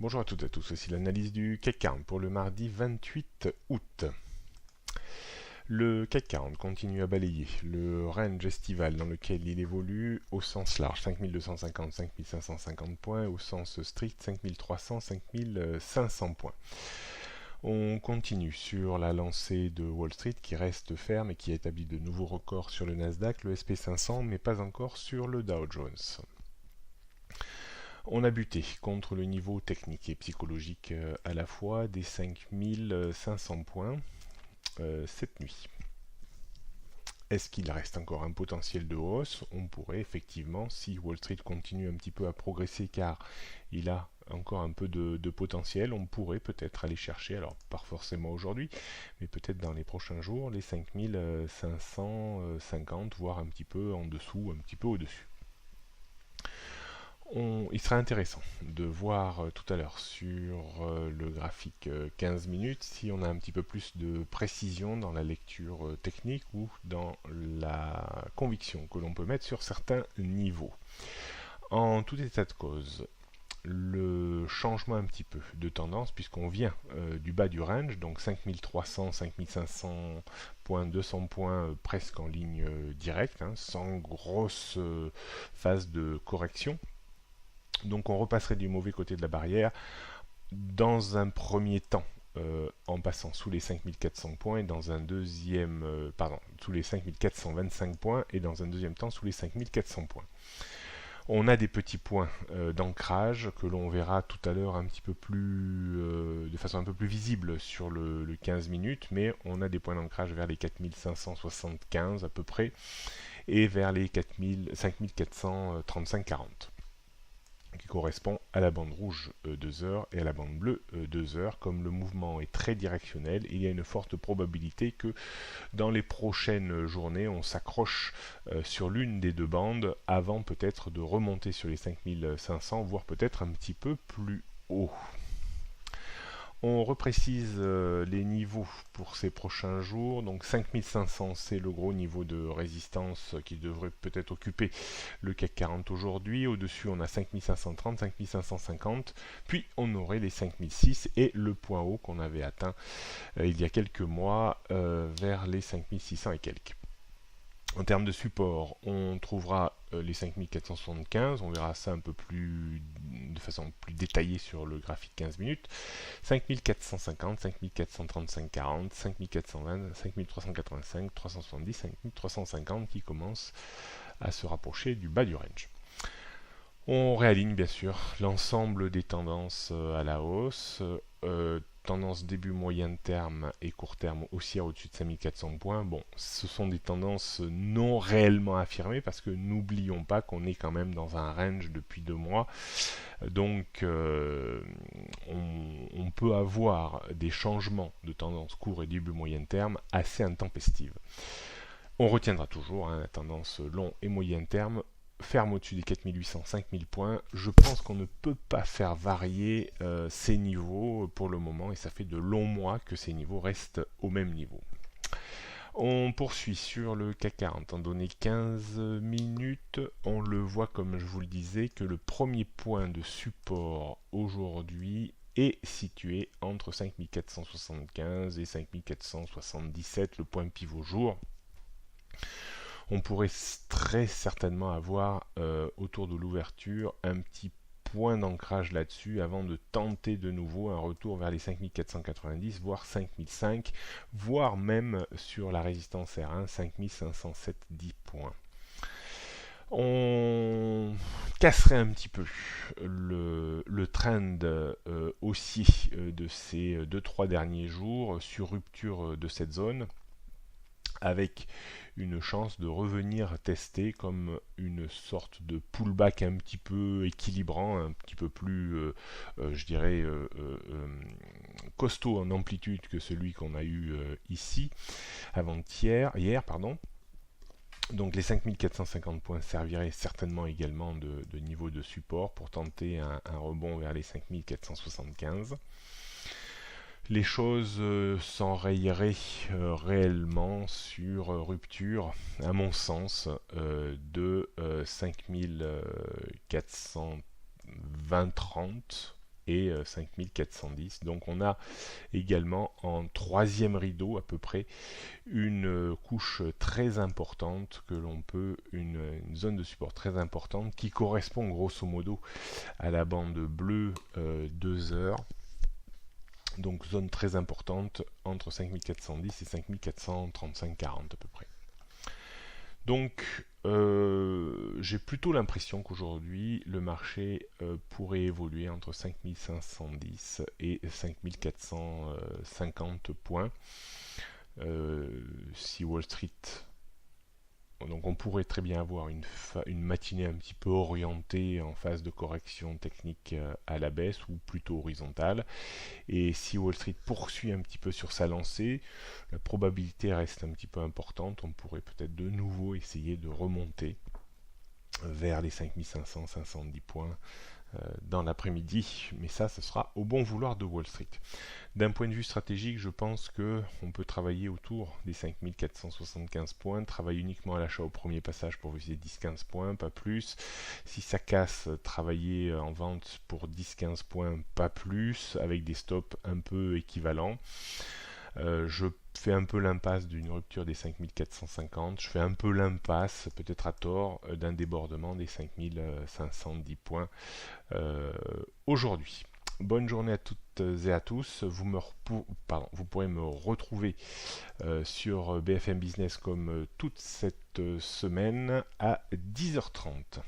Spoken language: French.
Bonjour à toutes et à tous, voici l'analyse du CAC 40 pour le mardi 28 août. Le CAC 40 continue à balayer le range estival dans lequel il évolue au sens large, 5250-5550 points, au sens strict 5300-5500 points. On continue sur la lancée de Wall Street qui reste ferme et qui a établi de nouveaux records sur le Nasdaq, le SP500, mais pas encore sur le Dow Jones. On a buté contre le niveau technique et psychologique à la fois des 5500 points cette nuit. Est-ce qu'il reste encore un potentiel de hausse? On pourrait effectivement, si Wall Street continue un petit peu à progresser car il a encore un peu de potentiel, on pourrait peut-être aller chercher, alors pas forcément aujourd'hui, mais peut-être dans les prochains jours, les 5550, voire un petit peu en dessous, un petit peu au-dessus. Il sera intéressant de voir tout à l'heure sur le graphique 15 minutes si on a un petit peu plus de précision dans la lecture technique ou dans la conviction que l'on peut mettre sur certains niveaux. En tout état de cause, le changement un petit peu de tendance, puisqu'on vient du bas du range, donc 5300, 5500 points, 200 points presque en ligne directe, sans grosse phase de correction. Donc on repasserait du mauvais côté de la barrière dans un premier temps en passant sous les 5400 points et dans un deuxième sous les 5425 points et dans un deuxième temps sous les 5400 points. On a des petits points d'ancrage que l'on verra tout à l'heure un petit peu plus de façon un peu plus visible sur le 15 minutes, mais on a des points d'ancrage vers les 4575 à peu près et vers les 5435-40. Qui correspond à la bande rouge 2 heures et à la bande bleue 2 heures. Comme le mouvement est très directionnel, il y a une forte probabilité que dans les prochaines journées, on s'accroche sur l'une des deux bandes avant peut-être de remonter sur les 5500, voire peut-être un petit peu plus haut. On reprécise les niveaux pour ces prochains jours. Donc 5500, c'est le gros niveau de résistance qui devrait peut-être occuper le CAC 40 aujourd'hui. Au-dessus, on a 5530, 5550. Puis on aurait les 5006 et le point haut qu'on avait atteint il y a quelques mois vers les 5600 et quelques. En termes de support, on trouvera les 5475, on verra ça un peu plus de façon plus détaillée sur le graphique 15 minutes. 5450, 5435, 40, 5420, 5385, 370, 5350 qui commencent à se rapprocher du bas du range. On réaligne bien sûr l'ensemble des tendances à la hausse. Tendance début moyen terme et court terme haussière au-dessus de 5400 points. Bon, ce sont des tendances non réellement affirmées parce que n'oublions pas qu'on est quand même dans un range depuis 2 mois. Donc on peut avoir des changements de tendance court et début moyen terme assez intempestives. On retiendra toujours la tendance long et moyen terme ferme au-dessus des 4800, 5000 points. Je pense qu'on ne peut pas faire varier ces niveaux pour le moment et ça fait de longs mois que ces niveaux restent au même niveau. On poursuit sur le CAC 40 en données 15 minutes. On le voit comme je vous le disais que le premier point de support aujourd'hui est situé entre 5475 et 5477, le point pivot jour. On pourrait très certainement avoir autour de l'ouverture un petit point d'ancrage là-dessus avant de tenter de nouveau un retour vers les 5490, voire 5005, voire même sur la résistance R1, 5507, 10 points. On casserait un petit peu le trend haussier de ces 2-3 derniers jours sur rupture de cette zone, avec une chance de revenir tester comme une sorte de pullback un petit peu équilibrant, un petit peu plus, je dirais, costaud en amplitude que celui qu'on a eu ici, hier, pardon. Donc les 5450 points serviraient certainement également de niveau de support pour tenter un rebond vers les 5475. Les choses s'enrayeraient réellement sur rupture, à mon sens, de 5420-30 et 5410. Donc on a également en troisième rideau à peu près une couche très importante que l'on peut, une zone de support très importante qui correspond grosso modo à la bande bleue 2 heures. Donc zone très importante entre 5410 et 5435-40 à peu près. Donc j'ai plutôt l'impression qu'aujourd'hui le marché pourrait évoluer entre 5510 et 5450 points. Si Wall Street, donc on pourrait très bien avoir une matinée un petit peu orientée en phase de correction technique à la baisse ou plutôt horizontale. Et si Wall Street poursuit un petit peu sur sa lancée, la probabilité reste un petit peu importante. On pourrait peut-être de nouveau essayer de remonter vers les 5500-510 points dans l'après-midi, mais ça, ce sera au bon vouloir de Wall Street. D'un point de vue stratégique, je pense qu'on peut travailler autour des 5475 points, travailler uniquement à l'achat au premier passage pour viser 10-15 points, pas plus. Si ça casse, travailler en vente pour 10-15 points, pas plus, avec des stops un peu équivalents. Je fais un peu l'impasse d'une rupture des 5450, je fais un peu l'impasse, peut-être à tort, d'un débordement des 5510 points aujourd'hui. Bonne journée à toutes et à tous. Vous pourrez me retrouver sur BFM Business comme toute cette semaine à 10h30.